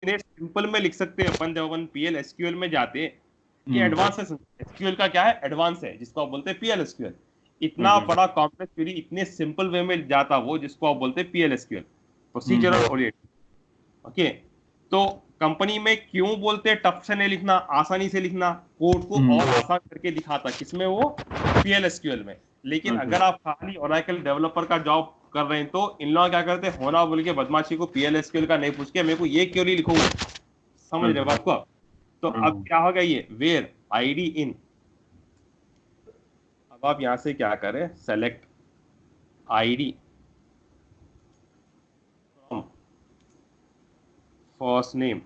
इतने सिंपल में लिख सकते हैं अपन जब अपन पीएल एसक्यूएल में जाते हैं कि एडवांस एसक्यूएल का क्या है, एडवांस है, जिसको आप बोलते हैं पीएल एसक्यूएल। इतना बड़ा कॉम्प्लेक्स क्वेरी इतने सिंपल वे में जाता वो, जिसको आप बोलते हैं PL SQL, procedural oriented. Okay, तो कंपनी में क्यों बोलते हैं टफ से नहीं लिखना, आसानी से लिखना, कोड को और आसान करके दिखाता, किसमें, वो पीएल एसक्यूएल में। लेकिन अगर आप खाली ओरेकल डेवलपर का जॉब कर रहे हैं तो इन लोग क्या करते हैं, होना बोल के बदमाशी को पीएल एसक्यूएल का नहीं पूछ के मेरे को ये क्वेरी लिखो, समझ रहे हो बात को। तो अब क्या होगा, ये वेयर आईडी इन, अब आप यहां से क्या करें, select ID from first name,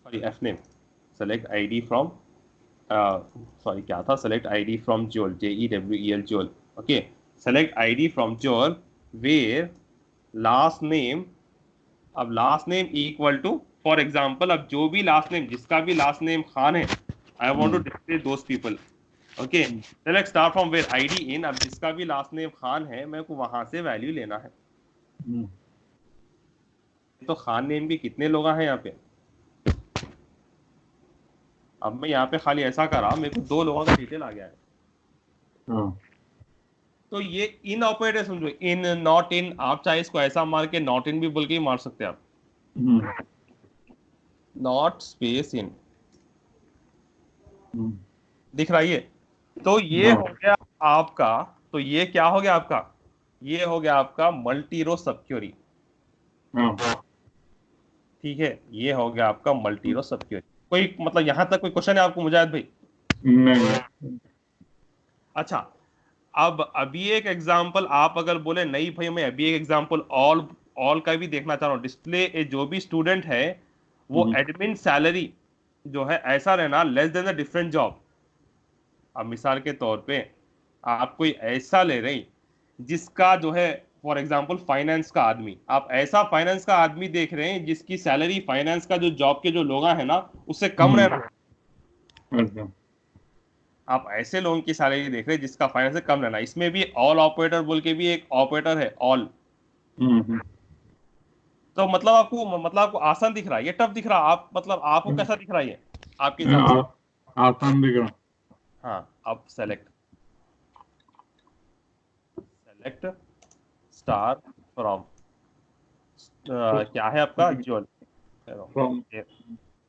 sorry F name, select ID from, sorry क्या था, select ID from jewel, JEWEL jewel. Okay, select ID from jewel where last name, अब last name equal to, for example अब जो भी last name, जिसका भी last name Khan है, I want to display those people. Okay, select start from where ID in, अब जिसका भी लास्ट नेम खान है मेरे को वहां से वैल्यू लेना है। तो खान नेम के कितने लोग हैं यहाँ पे, अब मैं यहाँ पे खाली ऐसा करा, मेरे को 2 लोगों का डिटेल आ गया है। तो ये इन ऑपरेटर समझो, इन नॉट इन, आप चाहे इसको ऐसा मार के नॉट इन भी बोल के ही मार सकते हैं आप, नॉट स्पेस इन, दिख रहा है ये। तो ये हो गया आपका, तो ये क्या हो गया आपका, ये हो गया आपका मल्टी रो सब क्वेरी। ठीक है, ये हो गया आपका मल्टी रो सब क्वेरी। कोई मतलब यहां तक कोई क्वेश्चन है आपको मुजाहिद भाई? नहीं। अच्छा, अब अभी एक एग्जांपल आप अगर बोले नहीं भाई मैं अभी एक एग्जांपल ऑल का भी देखना चाह रहा हूँ, डिस्प्ले जो भी स्टूडेंट है वो एडमिन सैलरी जो है ऐसा रहना less than the different job. अब मिसाल के तौर पे आप कोई ऐसा ले रहे जिसका जो है फॉर एग्जांपल फाइनेंस का आदमी, आप ऐसा फाइनेंस का आदमी देख रहे हैं जिसकी सैलरी फाइनेंस का जो जॉब के जो लोग हैं ना उससे कम रहना। आप ऐसे लोगों की सैलरी देख रहे हैं जिसका फाइनेंस से कम रहना। इसमें भी ऑल ऑपरेटर बोल के भी एक ऑपरेटर है, ऑल। तो मतलब आपको आसान दिख रहा है, ये टफ दिख रहा है, आप मतलब आपको कैसा दिख रहा है ये आपके हिसाब से? आसान दिख रहा। हाँ, अब सेलेक्ट स्टार फ्रॉम, क्या है आपका, ज्वेल,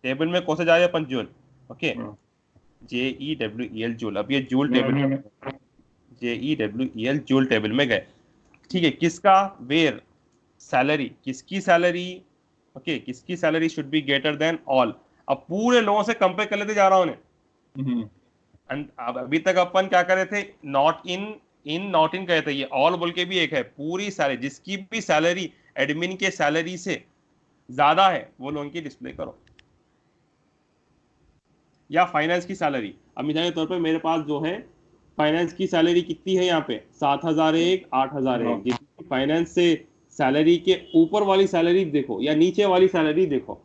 टेबल में कौन से जा रहे हैं अपन, ज्वेल। Okay, JEWEL joule. अब ये joule table, JEWEL joule table में गए। ठीक है, किसका, वेयर सैलरी, किसकी सैलरी, ओके, किसकी salary should be greater than all. अब पूरे लोगों से कंपेयर कर लेते जा रहा हूं उन्हें। अब अभी तक अपन क्या कर रहे थे, नॉट इन नॉट इन कहे थे, ये ऑल बोल के भी एक है, पूरी सैलरी, जिसकी भी सैलरी एडमिन के सैलरी से ज्यादा है वो लोगों की डिस्प्ले करो, या फाइनेंस की सैलरी। अब मिसाल के तौर पे मेरे पास जो है फाइनेंस की सैलरी कितनी है यहाँ पे, 7,001, 8,001। जितनी फाइनेंस से सैलरी के ऊपर वाली सैलरी देखो या नीचे वाली सैलरी देखो,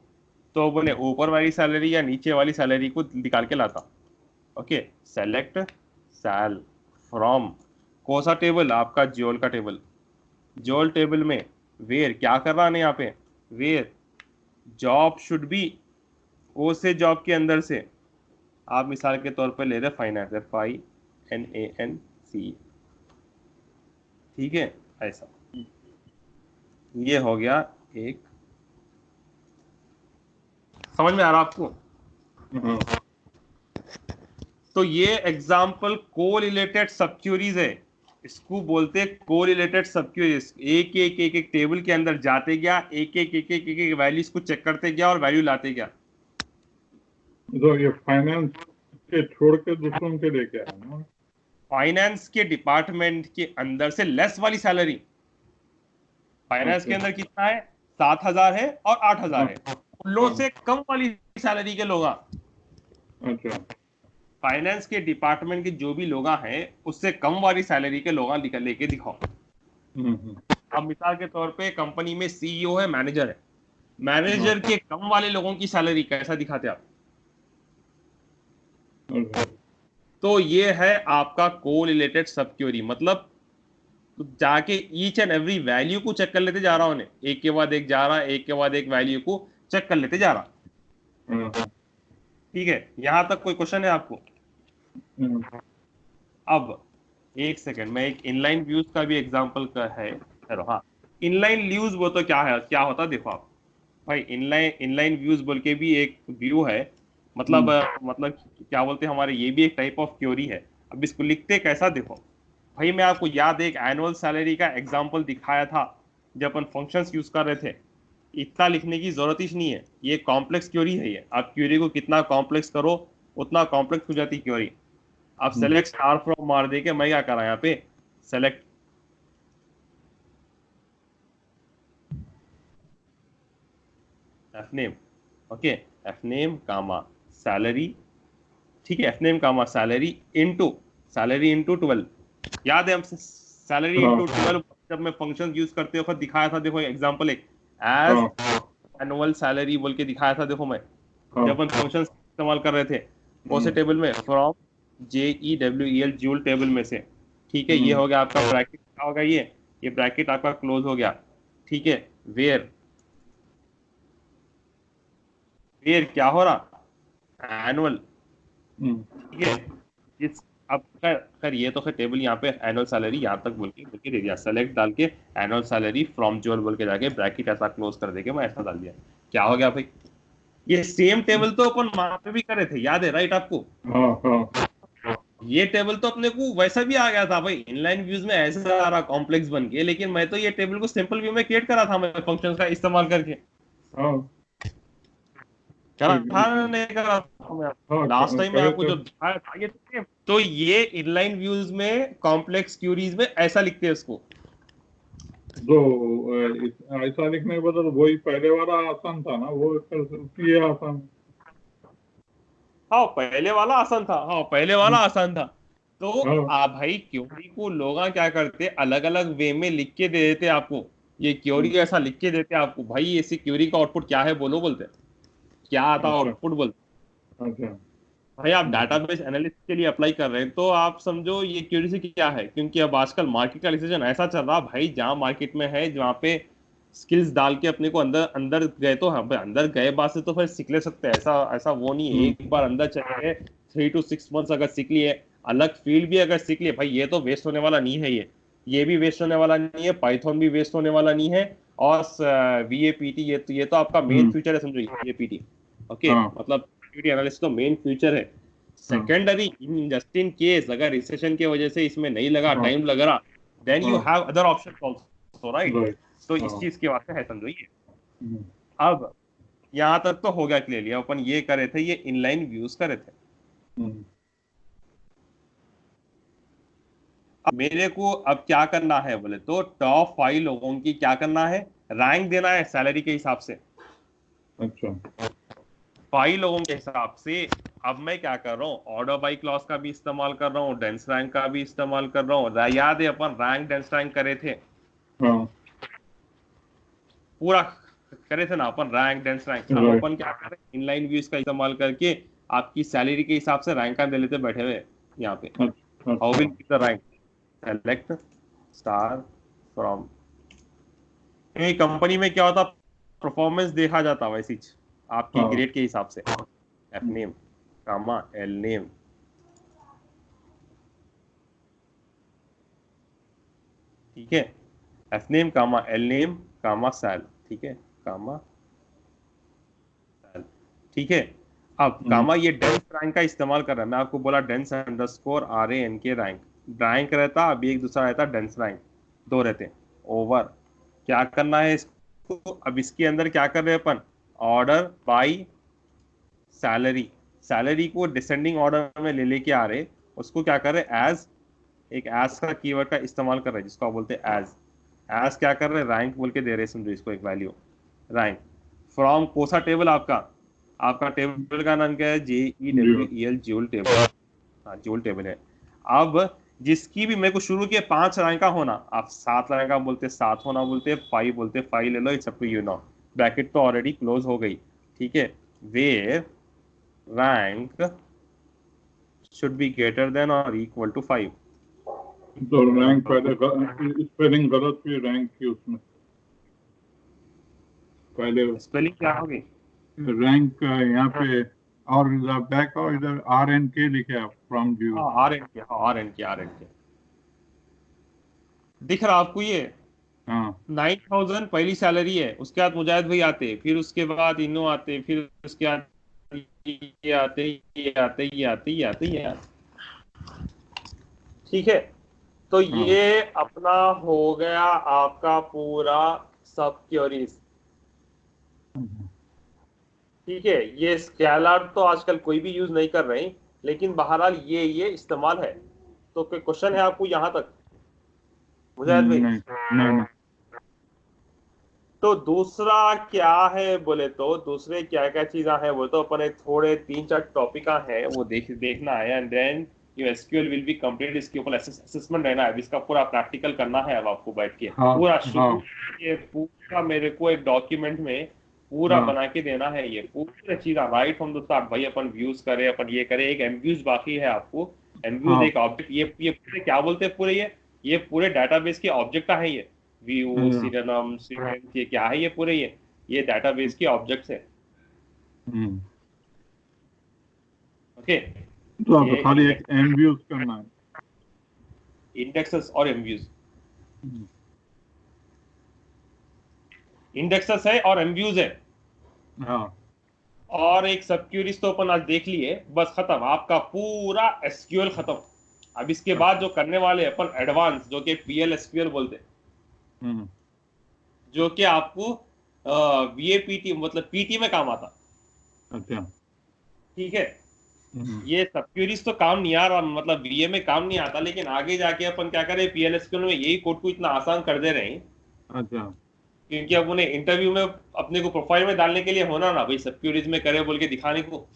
तो बोले ऊपर वाली सैलरी या नीचे वाली सैलरी को निकाल के लाता। ओके, सेलेक्ट सैल फ्रॉम, कौन सा टेबल, आपका जोल का टेबल। जोल टेबल में वेयर क्या कर रहा है यहाँ पे, वेयर जॉब शुड बी, ओ से जॉब के अंदर से आप मिसाल के तौर पर ले रहे फाइनेंस, FINANC। ठीक है, ऐसा ये हो गया एक, समझ में आ रहा आपको? तो ये एग्जाम्पल कोरिलेटेड सबक्यूरीज है, इसको बोलते हैं कोरिलेटेड सबक्यूरीज। एक एक एक एक टेबल के अंदर जाते गया, एक एक एक एक एक वैल्यूज को चेक करते गया और वैल्यू लाते गया। तो ये फाइनेंस के छोड़ के दूसरों के लेके आया ना, फाइनेंस के डिपार्टमेंट के अंदर से लेस वाली सैलरी, फाइनेंस के अंदर कितना है, 7,000 है और 8,000 है, उन लोगों से कम वाली सैलरी के लोग, अच्छा, फाइनेंस के डिपार्टमेंट के जो भी लोग हैं उससे कम वाली सैलरी के लोग लेके दिखाओ। अब मिसाल के तौर पे कंपनी में CEO है, मैनेजर है, मैनेजर के कम वाले लोगों की सैलरी कैसा दिखाते आप? तो ये है आपका कोरिलेटेड सबक्यूरी, मतलब तो जाके ईच एंड एवरी वैल्यू को चेक कर लेते जा रहा हूँ, एक के बाद एक जा रहा, एक के बाद एक वैल्यू को चेक कर लेते जा रहा। हाँ, ठीक है, यहां तक कोई क्वेश्चन है आपको? हाँ, अब एक सेकंड, मैं एक इनलाइन व्यूज का भी एग्जांपल का है। चलो हाँ, इनलाइन व्यूज वो तो क्या है, क्या होता है देखो आप भाई, इनलाइन इनलाइन व्यूज बोल के भी एक व्यू है, मतलब मतलब क्या बोलते हैं हमारे, ये भी एक टाइप ऑफ क्योरी है। अब इसको लिखते कैसा देखो भाई, मैं आपको याद है एक एनुअल सैलरी का एग्जांपल दिखाया था जब अपन फंक्शंस यूज कर रहे थे। इतना लिखने की जरूरत ही नहीं है, ये कॉम्प्लेक्स क्योरी है। ये आप क्योरी को कितना कॉम्प्लेक्स करो उतना कॉम्प्लेक्स हो जाती क्योरी। आप सेलेक्ट स्टार फ्रॉम मार दे के मैं क्या करा यहाँ पे, select F name, okay, F name comma salary, ठीक है, F name comma salary into 12। याद है हम सैलरी इनटू 12 जब मैं फंक्शन यूज करते वक्त दिखाया था, देखो एग्जांपल एक एज एनुअल सैलरी बोल के दिखाया था, देखो मैं जब हम फंक्शन इस्तेमाल कर रहे थे कौन से टेबल में, फ्रॉम JEWEL जूल टेबल में से। ठीक है, ये हो गया आपका ब्रैकेट, क्या होगा ये ब्रैकेट आपका क्लोज हो गया। ठीक है, वेयर वेयर क्या हो रहा, एनुअल। ठीक है, इस अब खैर खैर ये तो खैर टेबल यहाँ पे एनुअल सैलरी यहाँ तक बोल के दे दिया, सेलेक्ट डाल के एनुअल सैलरी फ्रॉम जोल बोल के जाके ब्रैकेट ऐसा क्लोज कर देके मैं ऐसा डाल दिया। क्या हो गया भाई, ये सेम टेबल तो अपन वहां पे भी करे थे, याद है राइट आपको? ये टेबल तो अपने को वैसा भी आ गया था भाई, इनलाइन व्यूज में ऐसा आ रहा कॉम्प्लेक्स बन के, लेकिन मैं तो ये टेबल को सिंपल व्यू में क्रिएट करा था मैं फंक्शंस का इस्तेमाल करके। करा था नहीं करा था मैं, लास्ट टाइम मैं आपको जो दिखाया था ये तो ये इनलाइन व्यूज में कॉम्प्लेक्स क्यूरीज में ऐसा लिखते हैं इसको। तो ऐसा लिखने के बदल वही पहले वाला आसान था ना, वो ये आसान। हाँ पहले वाला आसान था, हाँ पहले वाला आसान था। तो हाँ, आप भाई क्योरी को लोग क्या करते, अलग अलग वे में लिख के दे देते आपको, ये क्योरी ऐसा लिख के देते आपको, भाई ऐसी क्योरी का आउटपुट क्या है बोलो, बोलते क्या आता अच्छा, आउटपुट बोलते। अच्छा, भाई आप डाटाबेस एनालिस्ट के लिए अप्लाई कर रहे हैं तो आप समझो ये क्यूरेसी क्या है, क्योंकि अब आजकल मार्केट का डिसीजन ऐसा चल रहा भाई, जहां मार्केट में है जहाँ पे स्किल्स डाल के अपने को अंदर अंदर गए तो हाँ भाई, अंदर गए बाद से तो फिर सीख ले सकते हैं, ऐसा ऐसा वो नहीं है, एक बार अंदर चले गए 3 to 6 months अगर सीख लिए, अलग फील्ड भी अगर सीख लिए भाई, ये तो वेस्ट होने वाला नहीं है, ये भी वेस्ट होने वाला नहीं है, पाइथन भी वेस्ट होने वाला नहीं है। और VAPT ये तो आपका मेन फ्यूचर है, समझो VAPT, ओके, हाँ, मतलब एनालिस्ट तो मेन फ्यूचर है। हाँ, secondary in just in case अगर रिसेशन की वजह से इसमें नहीं लगा, हाँ, टाइम लग रहा, देन यू हाँ, have other option also right. Right, तो इस हाँ, चीज के वास्ते है, समझो ये। अब यहाँ तक तो हो गया क्लियर, अपन ये करे थे, ये इनलाइन व्यूज करे थे। अब मेरे को अब क्या करना है बोले तो टॉप 5 लोगों की क्या करना है, रैंक देना है सैलरी के हिसाब से, अच्छा, 5 लोगों के हिसाब से। अब मैं क्या कर रहा हूँ, ऑर्डर बाई क्लॉज का भी इस्तेमाल कर रहा हूँ, डेंस रैंक का भी इस्तेमाल कर रहा हूँ। याद है अपन रैंक डेंस रैंक करे थे, हाँ, पूरा करे थे ना अपन रैंक डेंस रैंक। अब राइट, अपन क्या कर रहे हैं, इनलाइन व्यूज का इस्तेमाल करके आपकी सैलरी के हिसाब से रैंक का दे लेते बैठे हुए यहाँ पे। हाउ अच्छा, will the rank, select star from, company में क्या होता, परफॉर्मेंस देखा जाता वैसी आपकी हाँ, ग्रेड के हिसाब से, एफ नेम कामा एल नेम, ठीक है, एफ नेम कामा एल नेम कामा सैल, ठीक है, कामा सैल, ठीक है। अब कामा ये डेंस रैंक का इस्तेमाल कर रहा है, मैं आपको बोला dense underscore RANK rank, rank रहता, अभी एक दूसरा रहता डेंस रैंक, दो रहते ओवर। क्या करना है इसको, अब इसके अंदर क्या कर रहे हैं अपन, ऑर्डर बाई सैलरी, सैलरी को डिसेंडिंग ऑर्डर में ले लेके आ रहे, उसको क्या कर रहे एज, एक एज का कीवर्ड का इस्तेमाल कर रहे हैं जिसको आप बोलते हैं एज, एज क्या कर रहे हैं रैंक बोल के दे रहे, समझो इसको एक वैल्यू रैंक फ्रॉम कोसा टेबल, आपका आपका टेबल का नाम क्या है, JEWEL जूल टेबल, हाँ जूल टेबल है। अब जिसकी भी मेरे को शुरू के 5 रैंक का होना, आप 7 रैंक का बोलते 7 होना बोलते, 5 बोलते 5 ले लो, it's up to you now, bracket तो ऑलरेडी क्लोज हो गई। ठीक है, where rank should be greater than or equal to 5, तो रैंक पहले स्पेलिंग गलत हुई रैंक की उसमें, पहले स्पेलिंग क्या होगी? रैंक यहाँ पे, और इधर बैक और इधर RNK लिखे आप फ्रॉम व्यू। हाँ RNK, हाँ RNK दिख रहा आपको ये? हाँ 9,000 पहली सैलरी है, उसके बाद मुजाहिद भाई आते, फिर उसके बाद इनो आते, फिर उसके बाद ये आते, ये आते, ये आते, ये आते, ये आते। ठीक है, तो हाँ ये अपना हो गया आपका पूरा सब क्योरीज। ठीक है, ये स्केलर तो आजकल कोई भी यूज नहीं कर रहे, लेकिन बहरहाल ये इस्तेमाल है। तो कोई क्वेश्चन है आपको यहां तक मुजाहिद भाई? नहीं नहीं नहीं। तो दूसरा क्या है बोले तो, दूसरे क्या क्या चीजें हैं वो तो अपने थोड़े 3-4 टॉपिक हैं, वो देखना है, and then your SQL will be complete. इसके ऊपर असेसमेंट रहना है, इसका पूरा प्रैक्टिकल करना है अब आपको बैठ के हाँ पूरा हाँ शुरू, ये पूरा मेरे को एक डॉक्यूमेंट में पूरा हाँ बना के देना है, ये पूरी चीज राइट फ्रॉम द स्टार्ट। भाई अपन व्यूज करे, अपन ये करे, एक एमव्यूज बाकी है आपको। एमव्यूज हाँ। एक ऑब्जेक्ट, ये पूरे क्या बोलते हैं पूरे, ये पूरे डाटाबेस के ऑब्जेक्ट है ये। व्यू, हम्म, सीरियलम, सीक्वेंस, ये क्या है ये पूरे, ये डाटाबेस के ऑब्जेक्ट्स है। हम्म। ओके, तो अब ये खाली एक एमव्यूज करना है। इंडेक्सेस और एमव्यूज, हम्म, इंडेक्सेस है और एमव्यूज है, हाँ और एक सब क्यूरीज तो अपन आज देख लिए, बस खत्म आपका पूरा एसक्यूएल खत्म। अब इसके बाद जो करने वाले अपन एडवांस, जो कि पीएल एसक्यूएल बोलते हैं, हम्म, जो कि आपको वीएपीटी मतलब पीटी में काम आता। अच्छा ठीक है, हम्म, ये सब क्यूरीज तो काम नहीं आ रहा, मतलब वीए में काम नहीं आता, लेकिन आगे जाके अपन क्या करें, पीएल एसक्यूएल में यही कोड को इतना आसान कर दे रहे हैं, अच्छा क्योंकि अब उन्हें इंटरव्यू में अपने को प्रोफाइल में डालने के लिए होना ना भाई, सब क्यूरीज में करे बोल के दिखाने को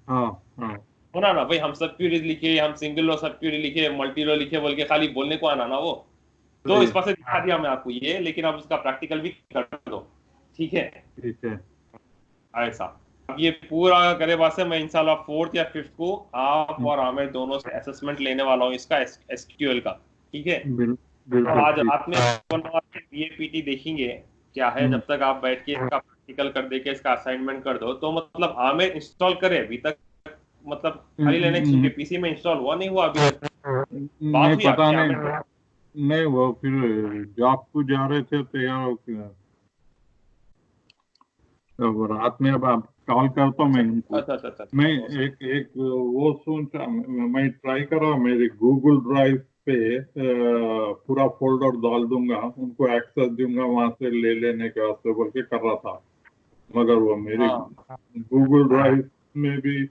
हाँ हाँ होना ना भाई, हम सब क्यूरीज लिखे, हम सिंगल रो सब क्यूरी लिखे, मल्टी रो लिखे बोल के खाली बोलने को आना ना वो। तो सही इस पास से दिखा दिया मैं आपको ये, लेकिन अब उसका प्रैक्टिकल भी कर दो। ठीक है, ठीक है। ऐसा। अब ये पूरा करे वास्ते मैं इंशाल्लाह 4th या 5th को आप हम्म, और आमिर दोनों से असेसमेंट लेने वाला हूँ इसका, एसक्यूएल का। ठीक है, बिल, तो बिल्कुल आज ठीक। रात में बीएपीटी देखेंगे क्या है, हम्म, जब तक आप बैठ के इसका प्रैक्टिकल कर दे के इसका असाइनमेंट कर दो, तो मतलब आमिर इंस्टॉल करे अभी तक, मतलब खाली लेने के पीसी में इंस्टॉल हुआ नहीं हुआ अभी तक? बात नहीं हुई पता आपकी नहीं। आमिर से? नहीं वो फिर जॉब को जा रहे थे तैयार होकर, अब रात में अब आप कॉल करता हूँ अच्छा मैं उनको। अच्छा अच्छा अच्छा अच्छा, मैं हो सकता एक एक वो सोचा, मैं ट्राई कर रहा हूँ मेरे गूगल ड्राइव पे पूरा फोल्डर डाल दूंगा, उनको एक्सेस दूंगा वहां से ले लेने के वास्ते बोल के कर रहा था, मगर वो है। मेरे हाँ, गूगल ड्राइव में भी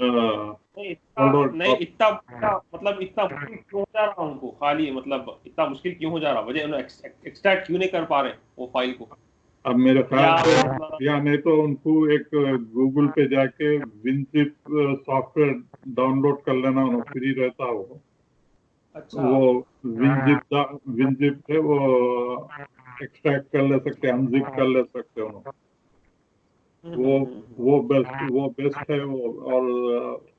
नहीं इतना, फोल्डर नहीं इतना मतलब इतना मुश्किल क्यों हो जा रहा उनको, खाली मतलब इतना मुश्किल क्यों हो जा रहा, वजह उन्हें एक्सट्रैक्ट क्यों नहीं कर पा रहे वो फाइल को, अब मेरे ख्याल या से, मतलब? या नहीं तो उनको एक गूगल पे जाके विनजिप सॉफ्टवेयर डाउनलोड कर लेना, फ्री रहता वो अच्छा। वो विनजिप से वो एक्सट्रैक्ट कर ले सकते, अनजिप कर ले सकते हो। वो वो बेस्ट है वो, और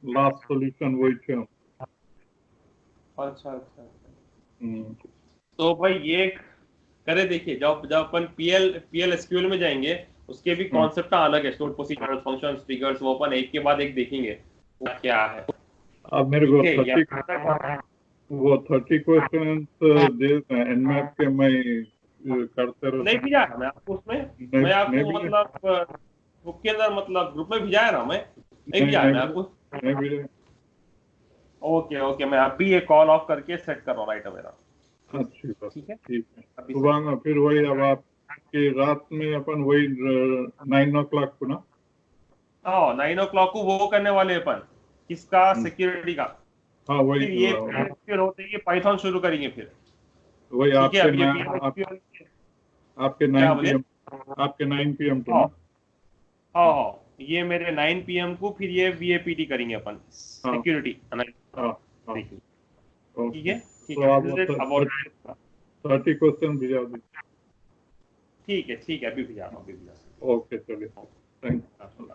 लास्ट सॉल्यूशन वही थे। अच्छा अच्छा अच्छा। हम्म, तो भाई ये करे देखिए, जब जब अपन पीएल एसक्यूएल में जाएंगे, उसके भी हाँ। कॉन्सेप्ट अलग है, स्टोर प्रोसीजर्स, फंक्शंस, ट्रिगर्स, वो अपन एक के बाद एक देखेंगे वो क्या है। अब मेरे ठीक को है, या 30 क्वेश्चन दे एनमैप के, मैं करते नहीं रहता हूँ। भेजा है मैं आपको उसमें, मैं नहीं आपको भी मतलब ग्रुप के अंदर मतलब ग्रुप में भेजा है ना, मैं नहीं नहीं भेजा है नहीं मैं भी आपको? नहीं भी ओके ओके, मैं अभी ये कॉल ऑफ करके सेट कर रहा हूँ राइट मेरा। अच्छी बात। ठीक है, ठीक है, अभी सेट सुबह में फिर वही, अब आपकी रात में अपन वही 9 o'clock को ना। हाँ 9 o'clock को वो करने वाले अपन, किसका, हम्म, सिक्योरिटी का। हाँ वही फिर ये फिर होते ही पाइथन शुरू करेंगे फिर। वही ठीक है, आपके अब ये आपके क्या 9 बोले? PM, आपके 9 PM तो हाँ ना। हाँ हाँ, ये मेरे 9 PM को फिर ये वीएपीटी करेंगे अपन, हाँ सिक्योरिटी हाँ एनालिसिस हाँ। देखिए। ठीक ओके, है, ठीक तो है, आप दिस वो इज अबाउट। 30 क्वेश्चन भिजा दीजिए। ठीक है ठीक है, अभी भी जा रहा हूँ, अभी भी जा ओके चलिए, थैंक रहा हूँ।